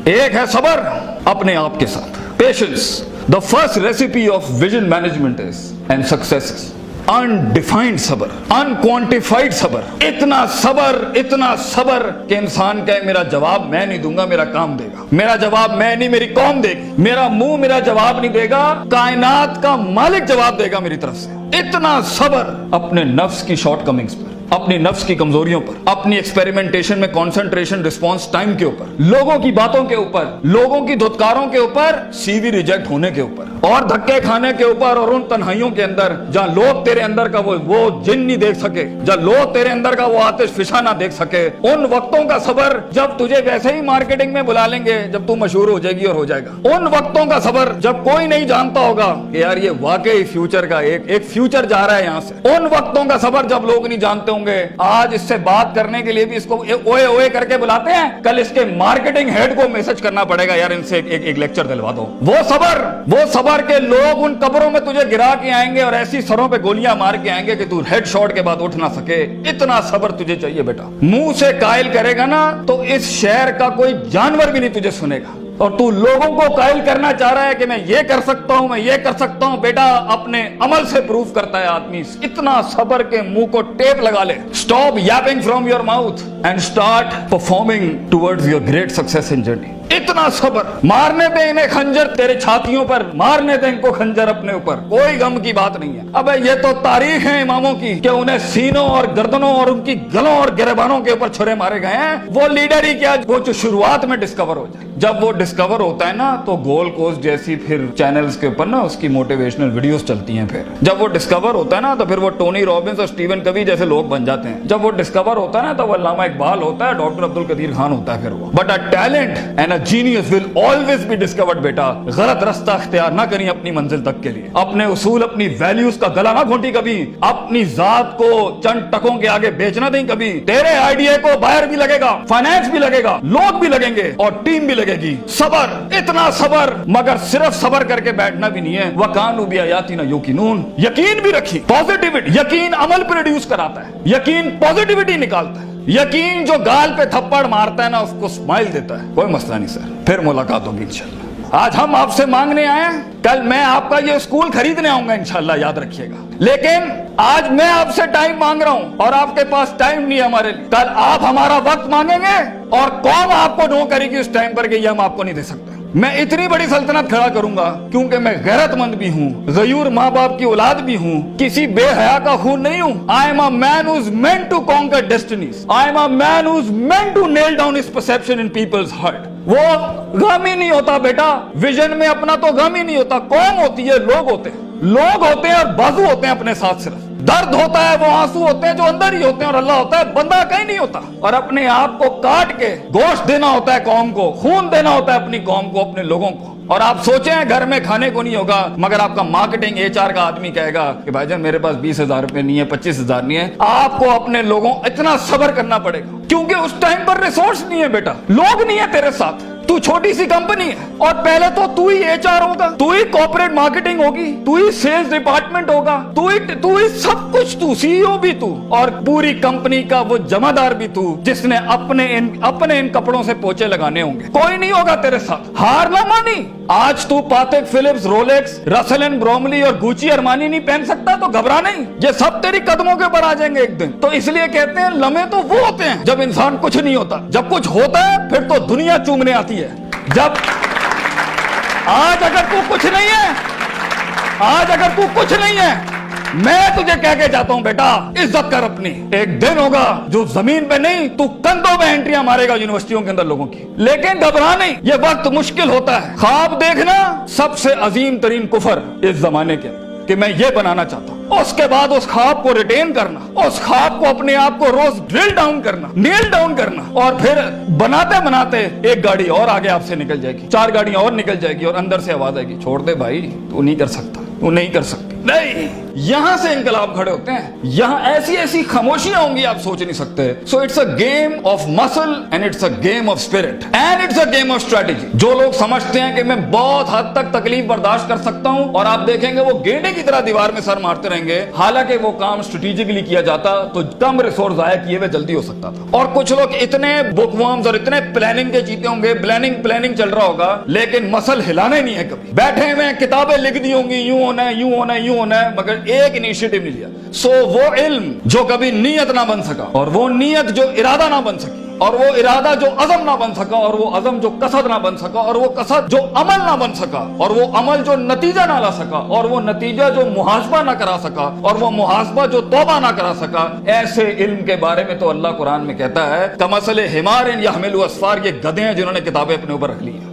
एक है सबर अपने आप के साथ, patience. The first recipe of vision management is and success is undefined सबर, अनक्वांटिफाइड सबर। इतना सबर कि इंसान कहे मेरा जवाब मैं नहीं दूंगा, मेरा काम देगा। मेरा जवाब मैं नहीं, मेरी कौम देगी। मेरा मुंह मेरा जवाब नहीं देगा, कायनात का मालिक जवाब देगा मेरी तरफ से। इतना सबर अपने नफ्स की शॉर्टकमिंग्स पर, अपनी नफ्स की कमजोरियों पर, अपनी एक्सपेरिमेंटेशन में कंसंट्रेशन रिस्पांस टाइम के ऊपर, लोगों की बातों के ऊपर, लोगों की धुतकारों के ऊपर, सीवी रिजेक्ट होने के ऊपर और धक्के खाने के ऊपर, और उन तन्हाइयों के अंदर जहां लोग तेरे अंदर का वो जिन नहीं देख सके, जहां लोग तेरे अंदर का वो आतिश फिशा ना देख सके, उन वक्तों का सबर जब तुझे वैसे ही मार्केटिंग में बुला लेंगे जब तू मशहूर हो जाएगी और हो जाएगा। उन वक्तों का सबर जब कोई नहीं जानता होगा कि यार ये वाकई फ्यूचर का एक फ्यूचर जा रहा है यहां से। उन वक्तों का सबर जब लोग नहीं जानते होंगे। आज इससे बात करने के लिए भी इसको ओए ओए करके बुलाते हैं, कल इसके मार्केटिंग हेड को मैसेज करना पड़ेगा यार इनसे एक लेक्चर दिलवा दो। वो सबर के लोग उन कब्रों में तुझे गिरा के आएंगे और ऐसी सरों पे गोलियां मार के आएंगे कि तू हेड शॉट के बाद उठ ना सके। इतना सबर तुझे चाहिए बेटा। मुंह से कायल करेगा ना तो इस शहर का कोई जानवर भी नहीं तुझे सुनेगा, और तू लोगों को कायल करना चाह रहा है कि मैं ये कर सकता हूं, मैं ये कर सकता हूं। बेटा अपने अमल से प्रूव करता है आदमी। इतना सबर के मुंह को टेप लगा ले। Stop Yaping from your mouth and start performing towards your great success in journey. इतना सबर। मारने दे इन्हें खंजर तेरे छातियों पर, मारने दे इनको खंजर अपने ऊपर, कोई गम की बात नहीं है। अबे ये तो तारीख है इमामों की कि उन्हें सीनों और गर्दनों और उनकी गलों और गिरबानों के ऊपर छुरे मारे गए हैं। वो लीडर ही क्या, वो जो शुरुआत में डिस्कवर हो जाए। जब वो डिस्कवर होता है ना तो गोल्ड कोस्ट जैसी फिर चैनल्स के ऊपर ना उसकी मोटिवेशनल वीडियोस चलती हैं। फिर जब वो डिस्कवर होता है ना तो फिर वो टोनी रॉबिन्स और स्टीवन कवी जैसे लोग बन जाते हैं। जब वो डिस्कवर होता है ना तो वो अल्लामा इकबाल होता है, डॉक्टर अब्दुल कदीर खान होता है। फिर वो but a talent and a genius will always be discovered. बेटा गलत रास्ता इख्तियार ना करिए अपनी मंजिल तक के लिए। अपने उसूल अपनी वैल्यूज का गला ना घोंटी कभी। अपनी जात को चंद टकों के आगे बेचना नहीं कभी। तेरे आइडिया को बायर भी लगेगा, फाइनेंस भी लगेगा, लोग भी लगेंगे और टीम भी लगेगी। सबर, इतना सबर। मगर सिर्फ सबर करके बैठना भी नहीं है। वकानु बिआयातिना युकिनून, यकीन भी रखी। पॉजिटिविटी, यकीन अमल प्रोड्यूस कराता है, यकीन पॉजिटिविटी निकालता है। यकीन जो गाल पे थप्पड़ मारता है ना उसको स्माइल देता है। कोई मसला नहीं सर, फिर मुलाकात होगी इंशाल्लाह। आज हम आपसे मांगने आए हैं, कल मैं आपका ये स्कूल खरीदने आऊंगा इंशाल्लाह, याद रखिएगा। लेकिन आज मैं आपसे टाइम मांग रहा हूं और आपके पास टाइम नहीं है हमारे लिए। कल आप हमारा वक्त मांगेंगे और कौन आपको नो करेगी उस टाइम पर कि ये हम आपको नहीं दे सकते। मैं इतनी बड़ी सल्तनत खड़ा करूंगा क्योंकि मैं गैरतमंद भी हूँ, गयूर माँ बाप की औलाद भी हूँ, किसी बेहया का खून नहीं हूँ। I am a man who is meant to conquer destinies. I am a man who is meant to nail down his perception in people's heart. वो गम ही नहीं होता बेटा, विजन में अपना तो गम ही नहीं होता। कौन होती है? लोग होते हैं। लोग होते हैं और बाजू होते हैं अपने साथ। सिर्फ दर्द होता है, वो आंसू होते हैं जो अंदर ही होते हैं, और अल्लाह होता है, बंदा कहीं नहीं होता। और अपने आप को काट के गोश्त देना होता है कौम को, खून देना होता है अपनी कौम को, अपने लोगों को। और आप सोचें घर में खाने को नहीं होगा मगर आपका मार्केटिंग HR का आदमी कहेगा कि भाईजान मेरे पास 20,000 रुपए नहीं है, 25,000 नहीं है। आपको अपने लोगों इतना सब्र करना पड़ेगा क्योंकि उस टाइम पर रिसोर्स नहीं है बेटा, लोग नहीं है तेरे साथ। तू छोटी सी कंपनी है और पहले तो तू ही HR होगा, तू ही कॉर्पोरेट मार्केटिंग होगी, तू ही सेल्स डिपार्टमेंट होगा, तू ही सब कुछ, तू CEO भी तू और पूरी कंपनी का वो जमादार भी तू, जिसने अपने इन कपड़ों से पोछे लगाने होंगे। कोई नहीं होगा तेरे साथ। हार ना मानी। आज तू पातेक Philips, Rolex, Russell and Bromley और गुची अरमानी नहीं पहन सकता तो घबरा नहीं, ये सब तेरी कदमों के ऊपर आ जाएंगे एक दिन। तो इसलिए कहते हैं लम्हे तो वो होते हैं जब इंसान कुछ नहीं होता। जब कुछ होता है फिर तो दुनिया चूमने आती है। जब आज अगर तू कुछ नहीं है, मैं तुझे कह के जाता हूं बेटा, इज्जत कर अपनी। एक दिन होगा जो जमीन पे नहीं, तू कंधों में एंट्रियां मारेगा यूनिवर्सिटियों के अंदर लोगों की। लेकिन घबरा नहीं, ये वक्त मुश्किल होता है। ख्वाब देखना सबसे अजीम तरीन कुफर इस जमाने के कि मैं ये बनाना चाहता हूं। उसके बाद उस ख्वाब को रिटेन करना, उस ख्वाब को अपने आप को रोज ड्रिल डाउन करना, नेल डाउन करना, और फिर बनाते बनाते एक गाड़ी और आगे आपसे निकल जाएगी, 4 गाड़ियां और निकल जाएगी और अंदर से आवाज आएगी, छोड़ दे भाई, तू नहीं कर सकता, तू नहीं कर सकती। نہیں, یہاں سے انقلاب کھڑے ہوتے ہیں. یہاں ایسی ایسی خاموشیاں ہوں گی آپ سوچ نہیں سکتے. So it's a game of muscle and it's a game of spirit and it's a game of strategy. جو لوگ سمجھتے ہیں کہ میں بہت حد تک تکلیف برداشت کر سکتا ہوں, اور آپ دیکھیں گے وہ گینڈے کی طرح دیوار میں سر مارتے رہیں گے, حالانکہ وہ کام اسٹریٹجیکلی کیا جاتا تو کم ریسورس ضائع کیے ہوئے جلدی ہو سکتا تھا. اور کچھ لوگ اتنے بک ورمز اور اتنے پلاننگ کے چیتے ہوں گے, پلاننگ چل رہا ہوگا, لیکن مسل ہلانا ہی نہیں ہے. کبھی بیٹھے ہوئے کتابیں لکھ دی ہوں گی, یوں ہونا ہے, یوں ہونا ہے, یوں ہونا ہے, مگر ایک انیشیٹو نہیں لیا. سو وہ علم جو کبھی نیت نہ بن سکا, اور وہ نیت جو ارادہ نہ بن سکی, اور وہ ارادہ جو عزم نہ بن سکا, اور وہ عزم جو قصد نہ بن سکا, اور وہ قصد جو عمل نہ بن سکا, اور وہ عمل جو نتیجہ نہ لا سکا, اور وہ نتیجہ جو محاسبہ نہ کرا سکا, اور وہ محاسبہ جو توبہ نہ کرا سکا, ایسے علم کے بارے میں تو اللہ قرآن میں کہتا ہے کمثل حمار یحمل اسفار, یہ گدھے ہیں جنہوں نے کتابیں اپنے اوپر رکھ لی ہیں.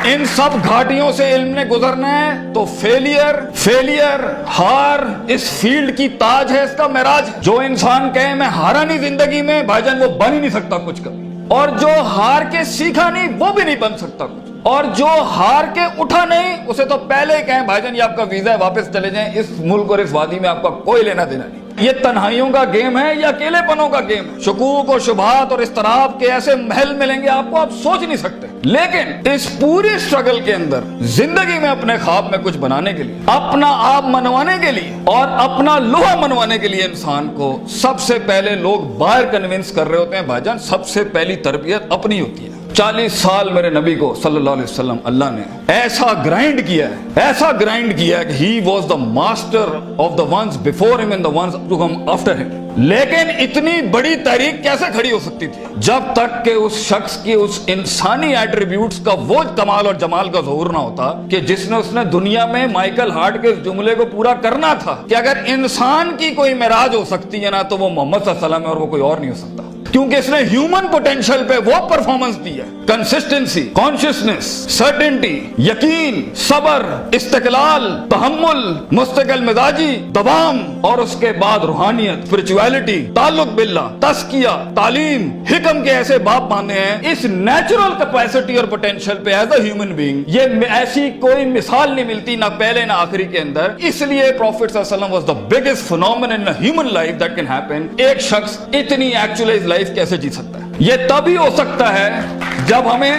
ان سب گھاٹیوں سے علم نے گزرنا ہے تو فیلئر ہار اس فیلڈ کی تاج ہے, اس کا معراج. جو انسان کہے میں ہارا نہیں زندگی میں, بھائی جان وہ بن ہی نہیں سکتا کچھ کبھی. اور جو ہار کے سیکھا نہیں وہ بھی نہیں بن سکتا کچھ. اور جو ہار کے اٹھا نہیں اسے تو پہلے ہی کہیں بھائی جان یہ آپ کا ویزا ہے, واپس چلے جائیں, اس ملک اور اس وادی میں آپ کا کوئی لینا دینا نہیں. یہ تنہائیوں کا گیم ہے یا اکیلے پنوں کا گیم ہے. شکوک اور شبہات اور اضطراب کے ایسے محل ملیں گے آپ کو, آپ سوچ نہیں سکتے. لیکن اس پوری اسٹرگل کے اندر زندگی میں اپنے خواب میں کچھ بنانے کے لیے, اپنا آپ منوانے کے لیے, اور اپنا لوہا منوانے کے لیے انسان کو سب سے پہلے لوگ باہر کنونس کر رہے ہوتے ہیں. بھائی جان سب سے پہلی تربیت اپنی ہوتی ہے. 40 سال میرے نبی کو صلی اللہ علیہ وسلم اللہ نے ایسا گرائنڈ کیا ہے کہ he was the master of the ones before him and the ones to come after him. لیکن اتنی بڑی تحریک کیسے کھڑی ہو سکتی تھی جب تک کہ اس شخص کی اس انسانی ایٹریبیوٹس کا وہ کمال اور جمال کا ظہور نہ ہوتا کہ جس نے اس نے دنیا میں مائیکل ہارٹ کے اس جملے کو پورا کرنا تھا کہ اگر انسان کی کوئی معراج ہو سکتی ہے نا تو وہ محمد صلی اللہ علیہ وسلم ہے, اور وہ کوئی اور نہیں ہو سکتا. کیونکہ اس نے ہیومن پوٹینشل پہ وہ پرفارمنس دی ہے, کنسسٹنسی, کانشیسنس, سرٹنٹی, یقین, صبر, استقلال, تحمل, مستقل مزاجی, دوام, اور اس کے بعد روحانیت, اسپرچویلٹی, تعلق باللہ, تزکیہ, تعلیم, حکم کے ایسے باپ باندھے ہیں. اس نیچرل کیپیسٹی اور پوٹینشل پہ ایز اے ہیومن بینگ یہ ایسی کوئی مثال نہیں ملتی, نہ پہلے نہ آخری کے اندر. اس لیے پروفیٹ صلی اللہ علیہ وسلم was the biggest phenomenon in human life that can happen. ایک شخص اتنی ایکچوئلائز لائف کیسے جی سکتا ہے؟ یہ تبھی ہو سکتا ہے جب ہمیں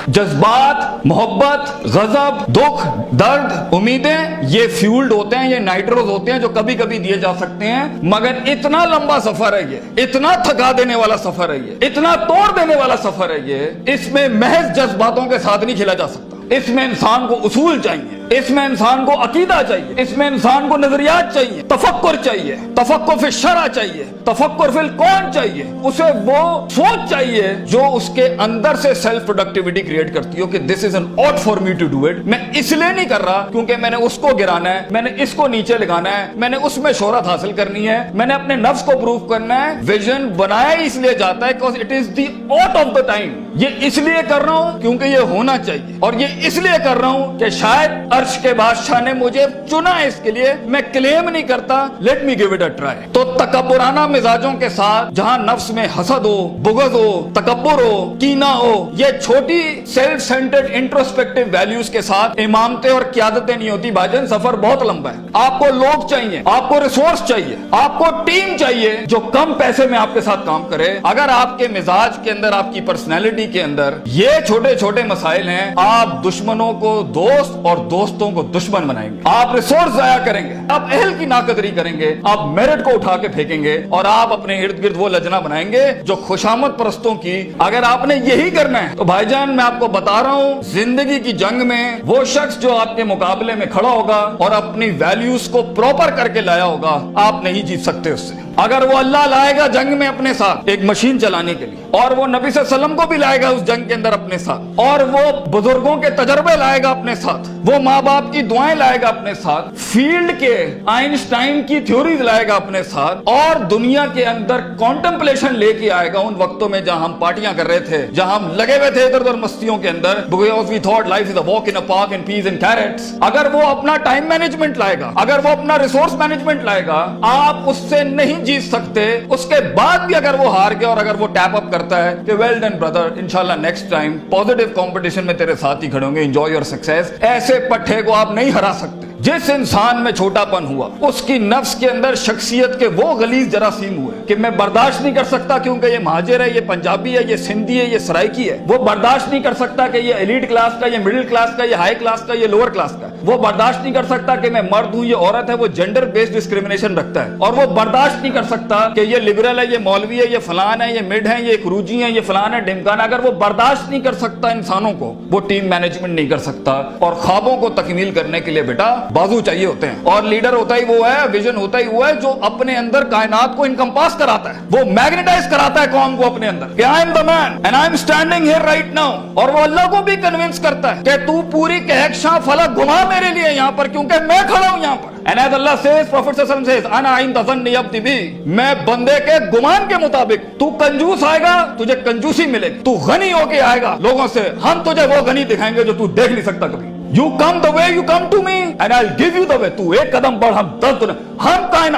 جذبات, محبت, غضب, دکھ, درد, امیدیں یہ فیولڈ ہوتے ہیں, یہ نائٹروز ہوتے ہیں جو کبھی کبھی دیے جا سکتے ہیں. مگر اتنا لمبا سفر ہے یہ, اتنا تھکا دینے والا سفر ہے یہ, اتنا توڑ دینے والا سفر ہے یہ. اس میں محض جذباتوں کے ساتھ نہیں کھیلا جا سکتا. اس میں انسان کو اصول چاہیے, اس میں انسان کو عقیدہ چاہیے, اس میں انسان کو نظریات چاہیے, تفکر چاہیے, تفکر فی الشرع چاہیے, تفکر فی الکون چاہیے. اسے وہ سوچ چاہیے جو اس کے اندر سے سیلف پروڈکٹیوٹی کریٹ کرتی ہو کہ this is an ought for me to do it. میں اس لیے نہیں کر رہا کیونکہ میں نے اس کو گرانا ہے, میں نے اس کو نیچے لگانا ہے, میں نے اس میں شہرت حاصل کرنی ہے, میں نے اپنے نفس کو پروف کرنا ہے. ویژن بنایا اس لیے جاتا ہے because it is the ought of the time. یہ اس لیے کر رہا ہوں کیونکہ یہ ہونا چاہیے, اور یہ اس لیے کر رہا ہوں کہ شاید عرش کے بادشاہ نے مجھے چنا ہے اس کے لیے. میں کلیم نہیں کرتا, let me give it a try. تو تکبرانہ مزاجوں کے ساتھ جہاں نفس میں حسد ہو, بغض ہو, تکبر ہو, کینہ ہو, یہ چھوٹی سیلف سینٹرڈ انٹروسپیکٹیو ویلیوز کے ساتھ امامتیں اور قیادتیں نہیں ہوتی. بھاجن سفر بہت لمبا ہے. آپ کو لوگ چاہیے, آپ کو ریسورس چاہیے, آپ کو ٹیم چاہیے جو کم پیسے میں آپ کے ساتھ کام کرے. اگر آپ کے مزاج کے اندر, آپ کی پرسنالٹی کے اندر یہ چھوٹے چھوٹے مسائل ہیں, آپ دشمنوں کو دوست اور دوستوں کو دشمن بنائیں گے. آپ ریسورس ضائع کریں گے, آپ اہل کی ناقدری کریں گے, آپ میرٹ کو اٹھا کے پھینکیں گے, اور آپ اپنے ارد گرد وہ لجنا بنائیں گے جو خوشامد پرستوں کی. اگر آپ نے یہی کرنا ہے تو بھائی جان میں آپ کو بتا رہا ہوں, زندگی کی جنگ میں وہ شخص جو آپ کے مقابلے میں کھڑا ہوگا اور اپنی ویلیوز کو پراپر کر کے لایا ہوگا, آپ نہیں جیت سکتے اس سے. اگر وہ اللہ لائے گا جنگ میں اپنے ساتھ ایک مشین چلانے کے لیے, اور وہ نبی صلی اللہ علیہ وسلم کو بھی لائے گا اس جنگ کے اندر اپنے ساتھ, اور وہ بزرگوں کے تجربے لائے گا اپنے ساتھ, وہ ماں باپ کی دعائیں لائے گا اپنے ساتھ, فیلڈ کے آئنسٹائن کی تھیوریز لائے گا اپنے ساتھ, اور دنیا کے اندر کانٹمپلیشن لے کے آئے گا. ان وقتوں میں جہاں ہم پارٹیاں کر رہے تھے, جہاں ہم لگے ہوئے تھے ادھر ادھر مستیوں کے اندر, because we thought life is a walk in a park and peas and carrots. اگر وہ اپنا ٹائم مینجمنٹ لائے گا, اگر وہ اپنا ریسورس مینجمنٹ لائے گا, آپ اس سے نہیں جیت سکتے. اس کے بعد بھی اگر وہ ہار گیا اور اگر وہ ٹیپ اپ करता है कि वेल डन ब्रदर, इंशाल्लाह नेक्स्ट टाइम पॉजिटिव कंपटीशन में तेरे साथ ही खड़े होंगे, एंजॉय योर सक्सेस। ऐसे पट्टे को आप नहीं हरा सकते। जिस इंसान में छोटापन हुआ, उसकी नफ्स के अंदर शख्सियत के वो गलीज जरासीम हुए कि मैं बर्दाश्त नहीं कर सकता क्योंकि ये महाजिर है, ये पंजाबी है, ये सिंधी है, ये सराइकी है। वो बर्दाश्त नहीं कर सकता कि ये एलीट क्लास का, ये मिडिल क्लास का, ये हाई क्लास का, ये लोअर क्लास का। वो बर्दाश्त नहीं कर सकता कि मैं मर्द हूं, ये औरत है। वो जेंडर बेस्ड डिस्क्रिमिनेशन रखता है। और वो बर्दाश्त नहीं कर सकता कि ये लिबरल है, ये मौलवी है, ये फलान है, ये मिड है, ये क्रूजी है, ये फलान है, ढिमकाना। अगर वो बर्दाश्त नहीं कर सकता इंसानों को, वो टीम मैनेजमेंट नहीं कर सकता। और ख्वाबों को तकमील करने के लिए बेटा बाजू चाहिए होते हैं। और लीडर होता ही वो है, विजन होता ही वो है जो अपने अंदर कायनात को इनकम्पास कराता है, वो मैग्नेटाइज कराता है कौम को अपने अंदर कि I am the man and I am standing here right now. और वो अल्लाह को भी कन्विंस करता है कि तू पूरी कहकशां फलक घुमा मेरे लिए यहाँ पर, क्योंकि मैं खड़ा हूं यहाँ पर। And as Allah says, Prophet Sallallahu Alaihi Wasallam says, "Ana inda zanni abdi bi." मैं बंदे के गुमान के मुताबिक। तू कंजूस आएगा, तुझे कंजूसी मिलेगी। तू गनी होके आएगा लोगों से, हम तुझे वो गनी दिखाएंगे जो तू देख नहीं सकता कभी। You come the way you come to me and I'll give you the way. तू एक कदम बढ़, हम 10 दुनिया।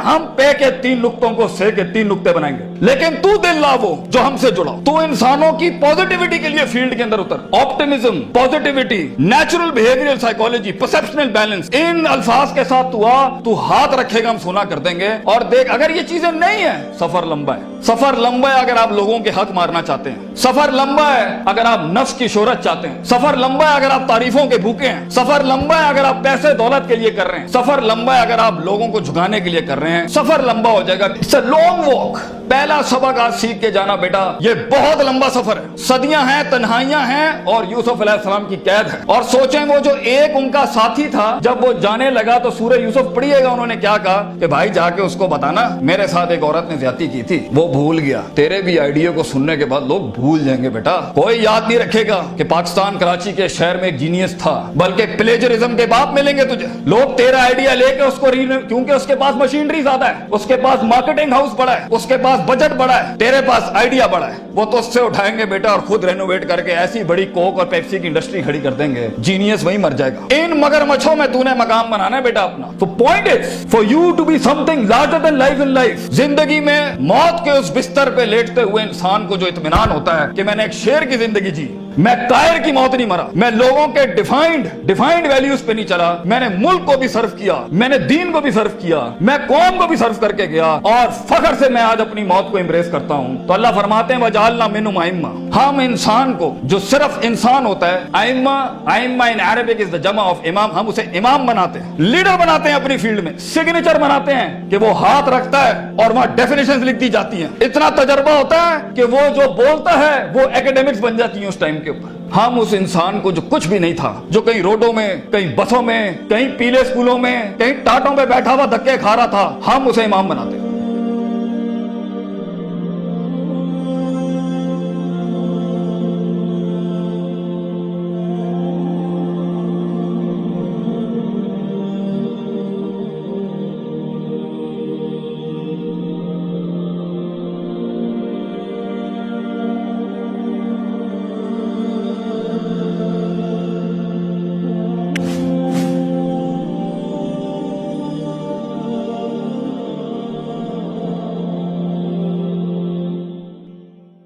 हम पे के 3 नुक्तों को से के 3 नुक्ते बनाएंगे, लेकिन तू दिल ला वो जो हमसे जुड़ा। तू इंसानों की पॉजिटिविटी के लिए फील्ड के अंदर उतर। Optimism, positivity, natural behavioural psychology, perceptional balance, इन अल्फाज के साथ तू आ, तू हाथ रखेगा, हम सुना कर देंगे। और देख, अगर ये चीजें नहीं है, सफर लंबा है। सफर लंबा है अगर आप लोगों के हक मारना चाहते हैं। सफर लंबा है अगर आप नफ्स की शोहरत चाहते हैं। सफर लंबा है अगर आप तारीफों के भूखे हैं। सफर लंबा है अगर आप पैसे दौलत के लिए कर रहे हैं। सफर लंबा है अगर आप लोगों को झुकाने के लिए कर रहे हैं। सफर लंबा हो जाएगा। It's a long walk. पहला सबक आज सीख के जाना बेटा, ये बहुत लंबा सफर है। सदियां हैं, तन्हाइयां हैं और यूसुफ अलैहिस्सलाम की कैद है। और सोचें, वो जो एक उनका साथी था, जब वो जाने लगा तो सूरह यूसुफ पढ़िएगा, उन्होंने क्या कहा कि भाई जाके उसको बताना मेरे साथ एक औरत ने ज्यादती की थी। वो भूल गया। तेरे भी आइडिया को सुनने के बाद लोग भूल जाएंगे बेटा। कोई याद नहीं रखेगा कि पाकिस्तान कराची के शहर में एक जीनियस था, बल्कि प्लेजरिज्म के बाप मिलेंगे तुझे। लोग तेरा आइडिया लेके उसको क्योंकि उसके पास मशीनरी ज्यादा है, उसके पास मार्केटिंग हाउस बड़ा है, उसके पास बजट बड़ा है, तेरे पास आइडिया बड़ा है। वो तो उससे उठाएंगे बेटा और खुद रेनोवेट करके ऐसी बड़ी कोक और पेप्सी की इंडस्ट्री खड़ी कर देंगे। जीनियस वहीं मर जाएगा। इन मगरमच्छों में तूने मकाम बनाना है बेटा अपना। तो point is for you to be something larger than life in life. जिंदगी में मौत के उस बिस्तर पे लेटते हुए इंसान को जो इत्मीनान होता है कि मैंने एक शेर की जिंदगी जी, मैं कायर की मौत नहीं मरा, मैं लोगों के डिफाइंड वैल्यूज पे नहीं चला, मैंने मुल्क को भी सर्व किया, मैंने दीन को भी सर्व किया, मैं कौम को भी सर्व करके गया और फख्र से मैं आज अपनी मौत को एम्ब्रेस करता हूं। तो अल्लाह फरमाते हैं वजालना मिनहुम आइम्मा। हम इंसान को, जो सिर्फ इंसान होता है, आइम्मा इन अरबिक इज द जमा ऑफ इमाम, हम उसे इमाम बनाते हैं, लीडर बनाते हैं अपनी फील्ड में, सिग्नेचर बनाते हैं कि वो हाथ रखता है और वहां डेफिनेशंस लिख दी जाती हैं। इतना तजर्बा होता है कि वो जो बोलता है वो एकेडमिक्स बन जाती है उस टाइम के ऊपर। हम उस इंसान को जो कुछ भी नहीं था, जो कहीं रोडों में, कहीं बसों में, कहीं पीले स्कूलों में, कहीं टाटों में बैठा हुआ धक्के खा रहा था, हम उसे इमाम बनाते हैं।